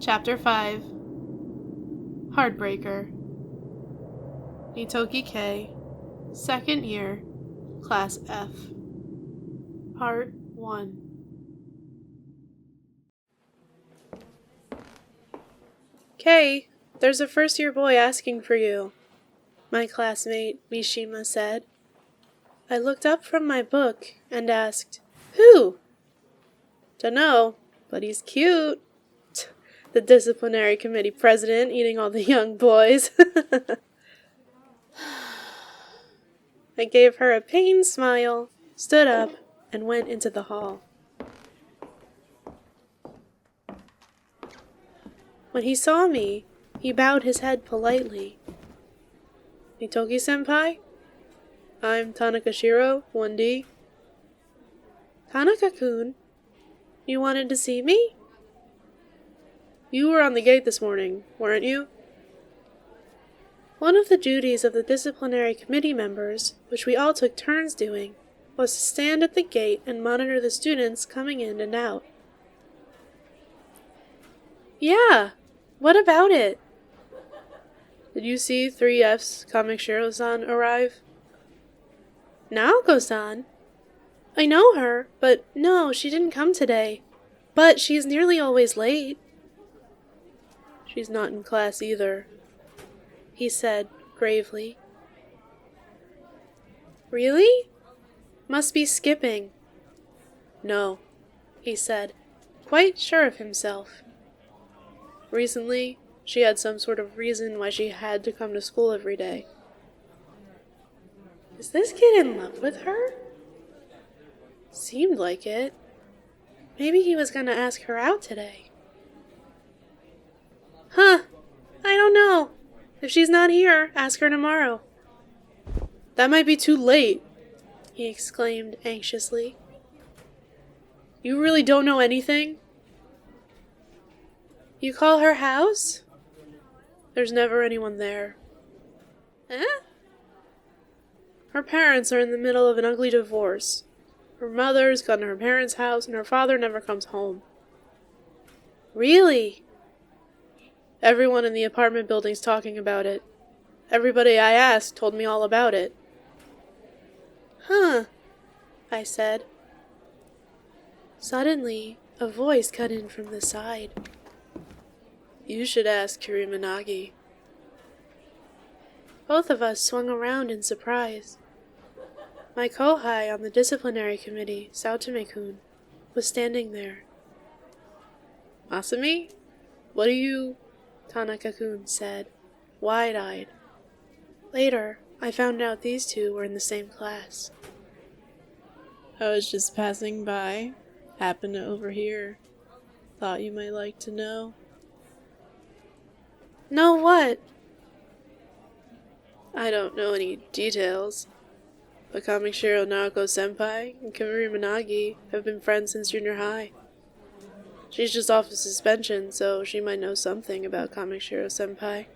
Chapter 5 Heartbreaker. Nitoki K, Second Year, Class F. Part 1. Kei, there's a first-year boy asking for you, my classmate Mishima said. I looked up from my book and asked, Who? Dunno, but he's cute. The disciplinary committee president eating all the young boys. I gave her a pained smile, stood up, and went into the hall. When he saw me, he bowed his head politely. Nitoki-senpai? I'm Tanaka-shiro, 1D. Tanaka-kun? You wanted to see me? You were on the gate this morning, weren't you? One of the duties of the disciplinary committee members, which we all took turns doing, was to stand at the gate and monitor the students coming in and out. Yeah, what about it? Did you see 3F's Kamishiro-san arrive? Naoko-san? I know her, but no, she didn't come today. But she's nearly always late. She's not in class either, he said gravely. Really? Must be skipping. No, he said, quite sure of himself. Recently, she had some sort of reason why she had to come to school every day. Is this kid in love with her? Seemed like it. Maybe he was going to ask her out today. Huh, I don't know. If she's not here, ask her tomorrow. That might be too late, he exclaimed anxiously. You really don't know anything? You call her house? There's never anyone there. Eh? Her parents are in the middle of an ugly divorce. Her mother's gone to her parents' house, and her father never comes home. Really? Everyone in the apartment building's talking about it. Everybody I asked told me all about it. Huh, I said. Suddenly, a voice cut in from the side. You should ask Kirimanagi. Both of us swung around in surprise. My Kouhei on the disciplinary committee, Saotome-kun, was standing there. Masami? What are you... Tanaka-kun said, wide-eyed. Later, I found out these two were in the same class. I was just passing by. Happened to overhear. Thought you might like to know. Know what? I don't know any details. But Kamishiro Naoko-senpai and Kirimanagi have been friends since junior high. She's just off of suspension, so she might know something about Kamishiro-senpai.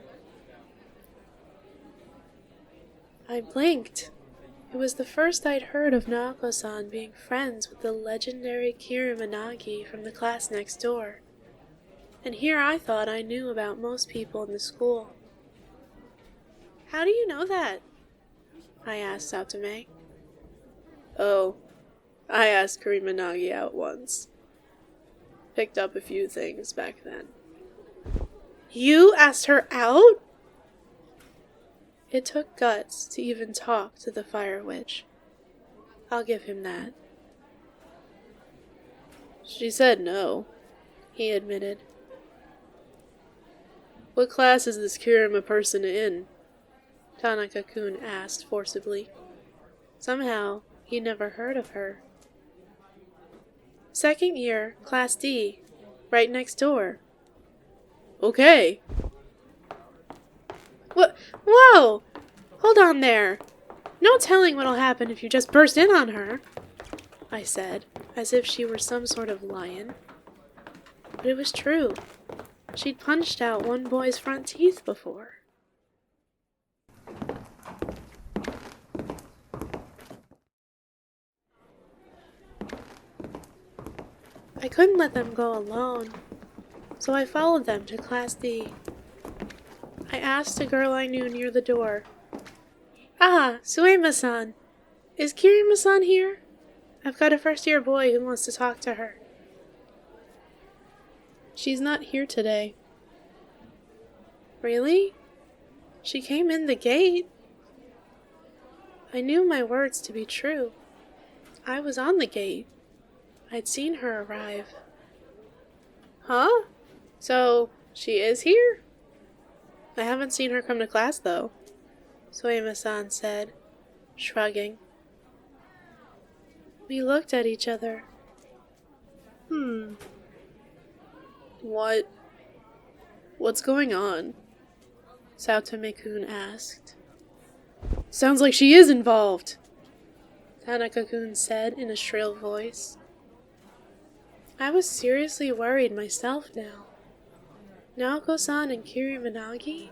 I blinked. It was the first I'd heard of Naoko-san being friends with the legendary Kirimanagi from the class next door. And here I thought I knew about most people in the school. How do you know that? I asked Saotome. Oh, I asked Kirimanagi out once. Picked up a few things back then. You asked her out? It took guts to even talk to the fire witch. I'll give him that. She said no, he admitted. What class is this Kirima person in? Tanaka-kun asked forcibly. Somehow, he'd never heard of her. Second year, Class D, right next door. Okay. What? Whoa! Hold on there. No telling what'll happen if you just burst in on her, I said, as if she were some sort of lion. But it was true. She'd punched out one boy's front teeth before. I couldn't let them go alone. so I followed them to Class D. I asked a girl I knew near the door. "Ah, Suema-san! Is Kirima-san here? I've got a first-year boy who wants to talk to her." "She's not here today." "Really? She came in the gate." I knew my words to be true. I was on the gate. I'd seen her arrive. "Huh? So, she is here?" "I haven't seen her come to class, though," Soema-san said, shrugging. We looked at each other. What's going on?" Saotome-kun asked. "Sounds like she is involved," Tanaka-kun said in a shrill voice. I was seriously worried myself now. Naoko-san and Kirimanagi?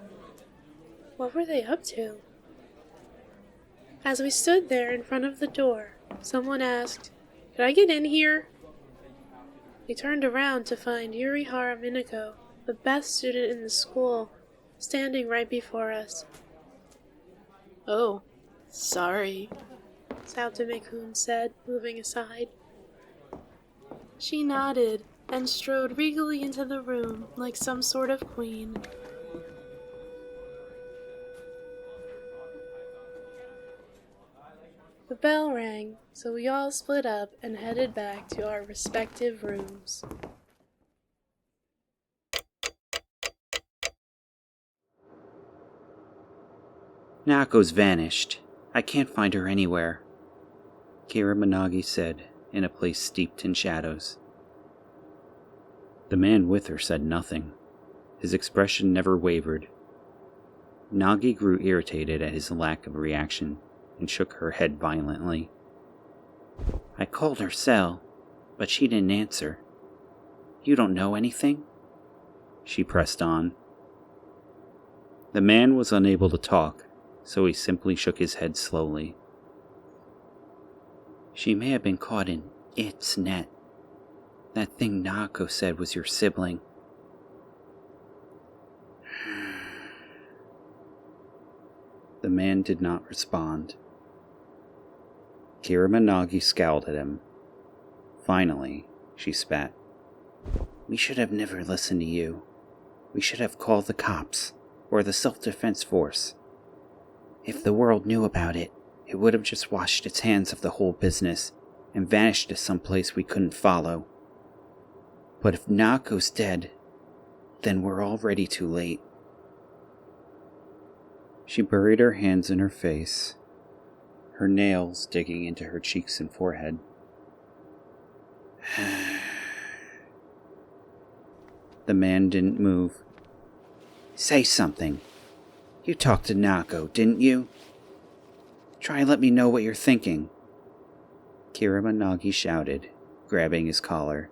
What were they up to? As we stood there in front of the door, someone asked, "Could I get in here?" We turned around to find Yurihara Minako, the best student in the school, standing right before us. "Oh, sorry," Saotome-kun said, moving aside. She nodded and strode regally into the room like some sort of queen. The bell rang, so we all split up and headed back to our respective rooms. "Naoko's vanished. I can't find her anywhere," Kirimanagi said, in a place steeped in shadows. The man with her said nothing. His expression never wavered. Nagi grew irritated at his lack of reaction and shook her head violently. "I called her cell, but she didn't answer. You don't know anything?" She pressed on. The man was unable to talk, so he simply shook his head slowly. "She may have been caught in its net. That thing Naoko said was your sibling." The man did not respond. Kirimanagi scowled at him. Finally, she spat. "We should have never listened to you. We should have called the cops, or the self-defense force. If the world knew about it, it would have just washed its hands of the whole business and vanished to some place we couldn't follow. But if Naoko's dead, then we're already too late." She buried her hands in her face, her nails digging into her cheeks and forehead. The man didn't move. "Say something. You talked to Naoko, didn't you? Try and let me know what you're thinking," Kirimanagi shouted, grabbing his collar.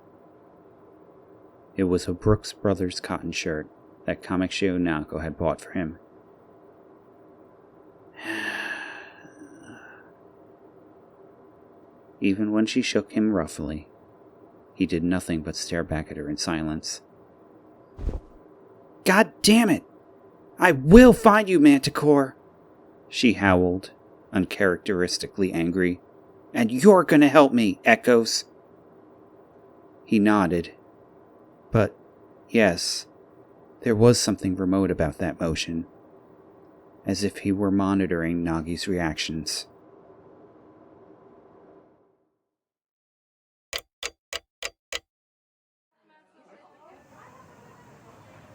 It was a Brooks Brothers cotton shirt that Kamakshio Naoko had bought for him. Even when she shook him roughly, he did nothing but stare back at her in silence. "God damn it! I will find you, Manticore!" she howled, uncharacteristically angry. "And you're gonna help me, Echoes!" He nodded. But, yes, there was something remote about that motion, as if he were monitoring Nagi's reactions.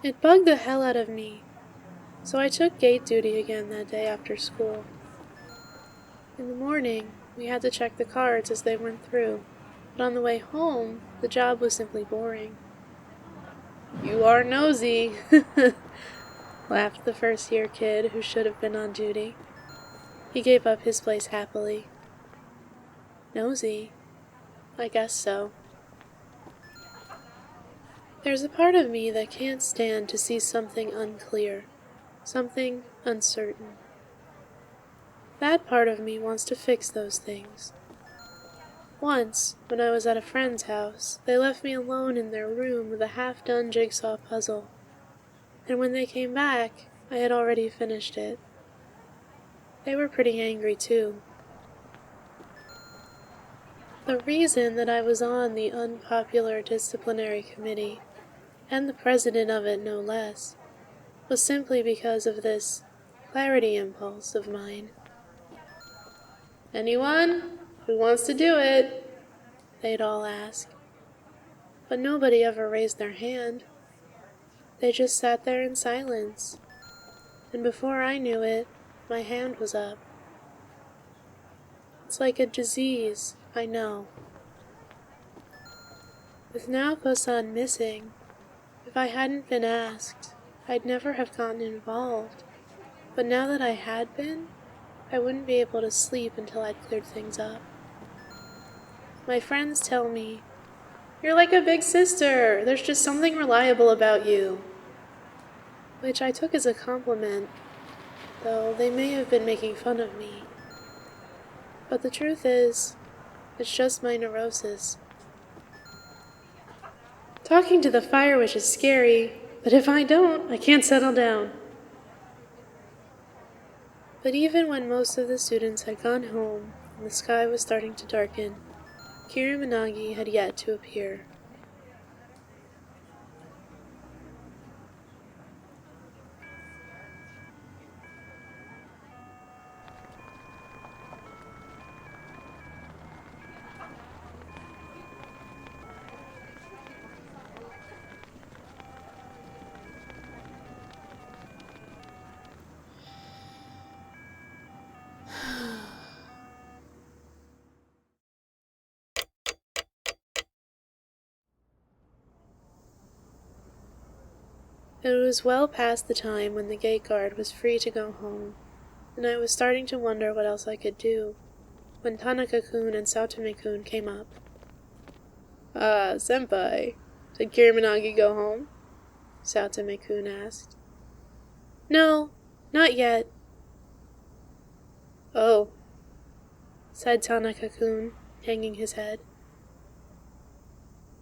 It bugged the hell out of me, so I took gate duty again that day after school. In the morning, we had to check the cards as they went through, but on the way home, the job was simply boring. "You are nosy," laughed the first-year kid who should have been on duty. He gave up his place happily. Nosy? I guess so. There's a part of me that can't stand to see something unclear, something uncertain. That part of me wants to fix those things. Once, when I was at a friend's house, they left me alone in their room with a half-done jigsaw puzzle, and when they came back, I had already finished it. They were pretty angry, too. The reason that I was on the unpopular disciplinary committee, and the president of it no less, was simply because of this clarity impulse of mine. "Anyone? Who wants to do it?" they'd all ask. But nobody ever raised their hand. They just sat there in silence, and before I knew it, my hand was up. It's like a disease, I know. With Naoko-san missing, if I hadn't been asked, I'd never have gotten involved. But now that I had been, I wouldn't be able to sleep until I'd cleared things up. My friends tell me, "You're like a big sister. There's just something reliable about you." Which I took as a compliment, though they may have been making fun of me. But the truth is, it's just my neurosis. Talking to the fire witch is scary, but if I don't, I can't settle down. But even when most of the students had gone home and the sky was starting to darken, Kirimanagi had yet to appear. It was well past the time when the gate guard was free to go home, and I was starting to wonder what else I could do, when Tanaka-kun and Saotome-kun came up. "Ah, senpai, did Kirimanagi go home?" Saotome-kun asked. "No, not yet." "Oh," said Tanaka-kun, hanging his head.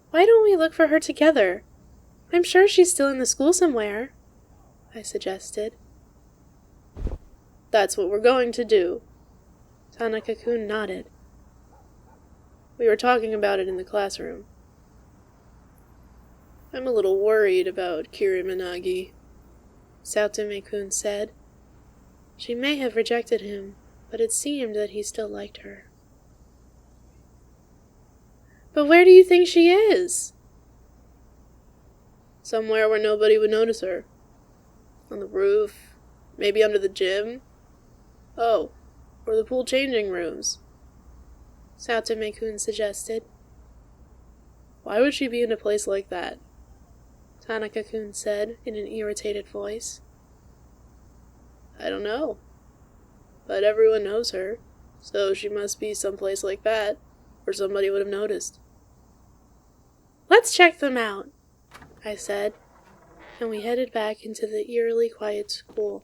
"Why don't we look for her together? I'm sure she's still in the school somewhere," I suggested. "That's what we're going to do." Tanaka-kun nodded. "We were talking about it in the classroom. I'm a little worried about Kirimanagi," Saotome-kun said. She may have rejected him, but it seemed that he still liked her. "But where do you think she is?" "Somewhere where nobody would notice her. On the roof, maybe under the gym. Oh, or the pool changing rooms," Saotome-kun suggested. "Why would she be in a place like that?" Tanaka-kun said in an irritated voice. "I don't know. But everyone knows her, so she must be someplace like that, or somebody would have noticed." "Let's check them out," I said, and we headed back into the eerily quiet school.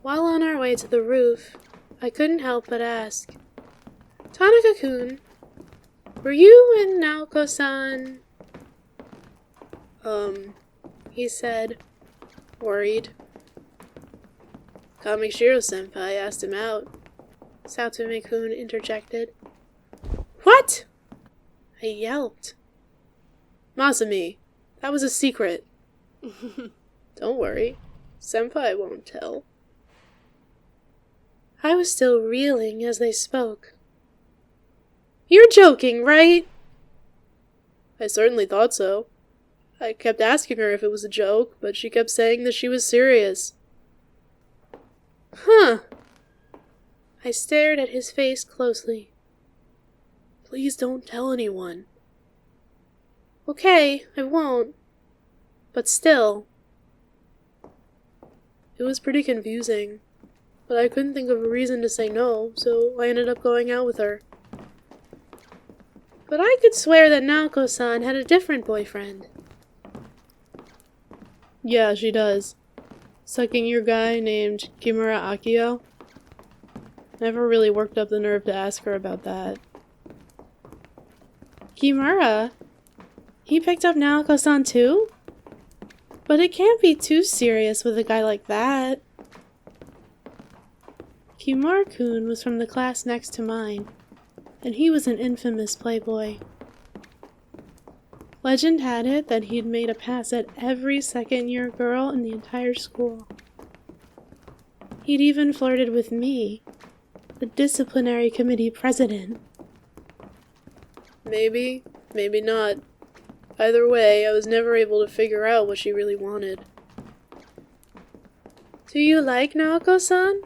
While on our way to the roof, I couldn't help but ask, "Tanaka-kun, were you and Naoko-san—" he said, worried. "Kamishiro-senpai asked him out," Saotome-kun interjected. "What?" I yelped. "Masumi, that was a secret." "Don't worry, senpai won't tell." I was still reeling as they spoke. "You're joking, right?" "I certainly thought so. I kept asking her if it was a joke, but she kept saying that she was serious." "Huh." I stared at his face closely. "Please don't tell anyone." "Okay, I won't. But still." It was pretty confusing, but I couldn't think of a reason to say no, so I ended up going out with her. But I could swear that Naoko-san had a different boyfriend. Yeah, she does. Sucking your guy named Kimura Akio? Never really worked up the nerve to ask her about that. Kimura? He picked up Naoko-san too? But it can't be too serious with a guy like that. Kimura-kun was from the class next to mine, and he was an infamous playboy. Legend had it that he'd made a pass at every second-year girl in the entire school. He'd even flirted with me, the disciplinary committee president. Maybe, maybe not. Either way, I was never able to figure out what she really wanted. Do you like Naoko-san?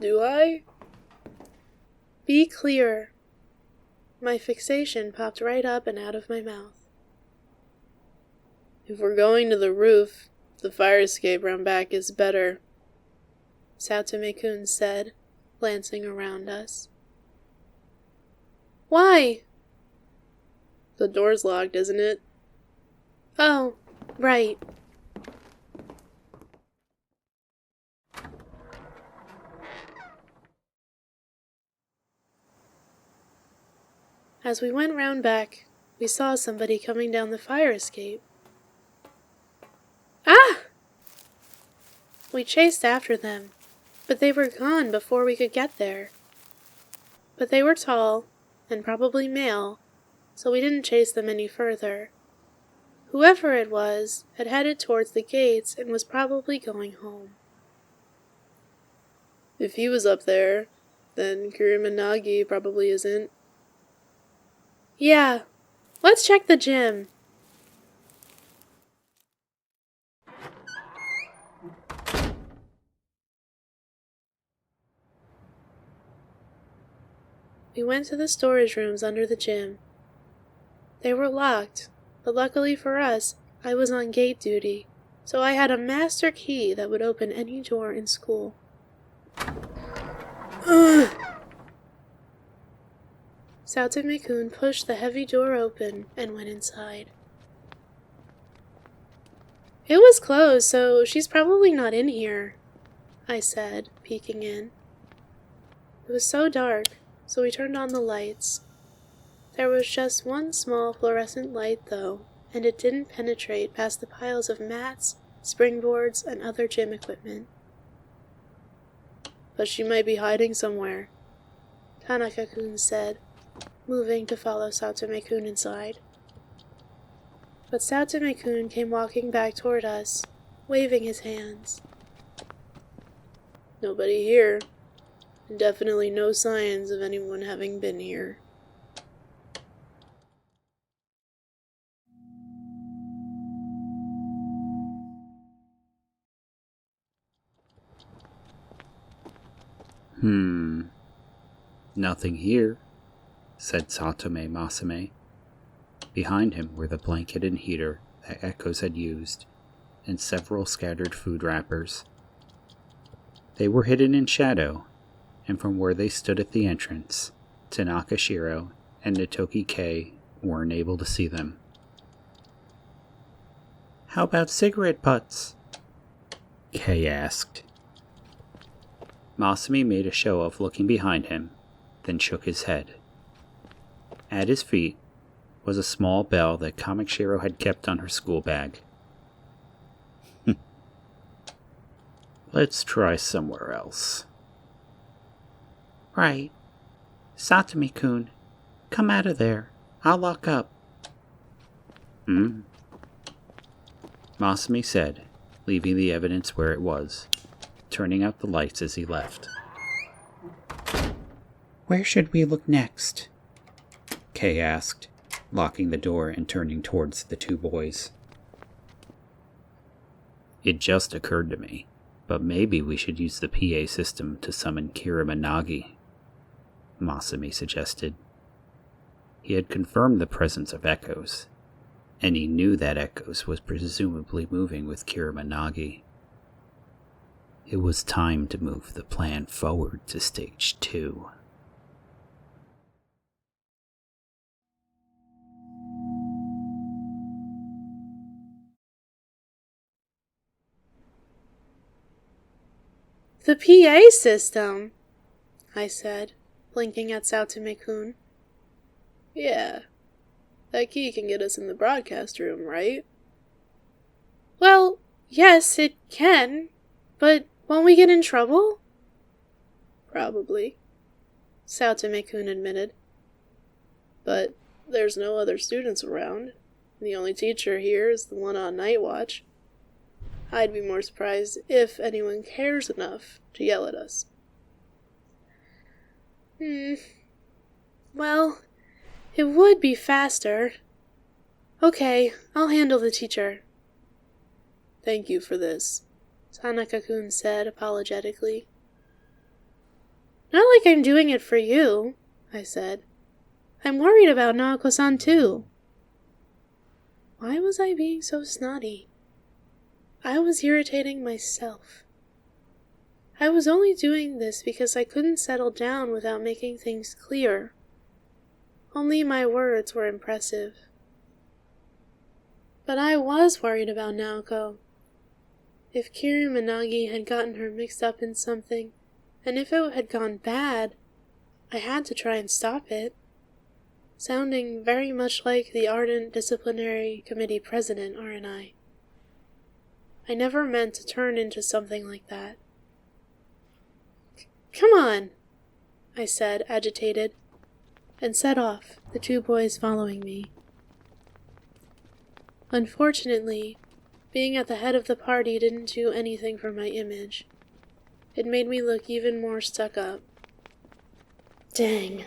Do I? Be clear. My fixation popped right up and out of my mouth. If we're going to the roof, the fire escape round back is better, Saotome-kun said, glancing around us. Why? The door's locked, isn't it? Oh, right. As we went round back, we saw somebody coming down the fire escape. Ah! We chased after them, but they were gone before we could get there. But they were tall, and probably male, so we didn't chase them any further. Whoever it was had headed towards the gates and was probably going home. If he was up there, then Kurimanagi probably isn't. Yeah, let's check the gym. We went to the storage rooms under the gym. They were locked, but luckily for us, I was on gate duty, so I had a master key that would open any door in school. Ugh! Saotome-kun pushed the heavy door open and went inside. It was closed, so she's probably not in here, I said, peeking in. It was so dark, so we turned on the lights. There was just one small fluorescent light, though, and it didn't penetrate past the piles of mats, springboards, and other gym equipment. But she might be hiding somewhere, Tanaka-kun said, moving to follow Saotome-kun inside. But Saotome-kun came walking back toward us, waving his hands. Nobody here, and definitely no signs of anyone having been here. Nothing here, said Satome Masame. Behind him were the blanket and heater that Echoes had used, and several scattered food wrappers. They were hidden in shadow, and from where they stood at the entrance, Tanaka Shiro and Nitoki Kei weren't able to see them. How about cigarette butts? Kei asked. Masami made a show of looking behind him, then shook his head. At his feet was a small bell that Kamikshiro had kept on her school bag. Let's try somewhere else. Right. Satome-kun, come out of there. I'll lock up. Masami said, leaving the evidence where it was, turning out the lights as he left. Where should we look next? Kei asked, locking the door and turning towards the two boys. It just occurred to me, but maybe we should use the PA system to summon Kirimanagi, Masami suggested. He had confirmed the presence of Echoes, and he knew that Echoes was presumably moving with Kirimanagi. It was time to move the plan forward to stage 2. The PA system, I said, blinking at Saotome-kun. Yeah. That key can get us in the broadcast room, right? Well, yes, it can, but won't we get in trouble? Probably, Saotome-kun admitted. But there's no other students around. The only teacher here is the one on night watch. I'd be more surprised if anyone cares enough to yell at us. Well, it would be faster. Okay, I'll handle the teacher. Thank you for this, Tanaka-kun said apologetically. Not like I'm doing it for you, I said. I'm worried about Naoko-san too. Why was I being so snotty? I was irritating myself. I was only doing this because I couldn't settle down without making things clear. Only my words were impressive. But I was worried about Naoko. If Kirimanagi had gotten her mixed up in something, and if it had gone bad, I had to try and stop it. Sounding very much like the ardent disciplinary committee president, aren't I? I never meant to turn into something like that. Come on, I said, agitated, and set off, the two boys following me. Unfortunately, being at the head of the party didn't do anything for my image. It made me look even more stuck up. Dang.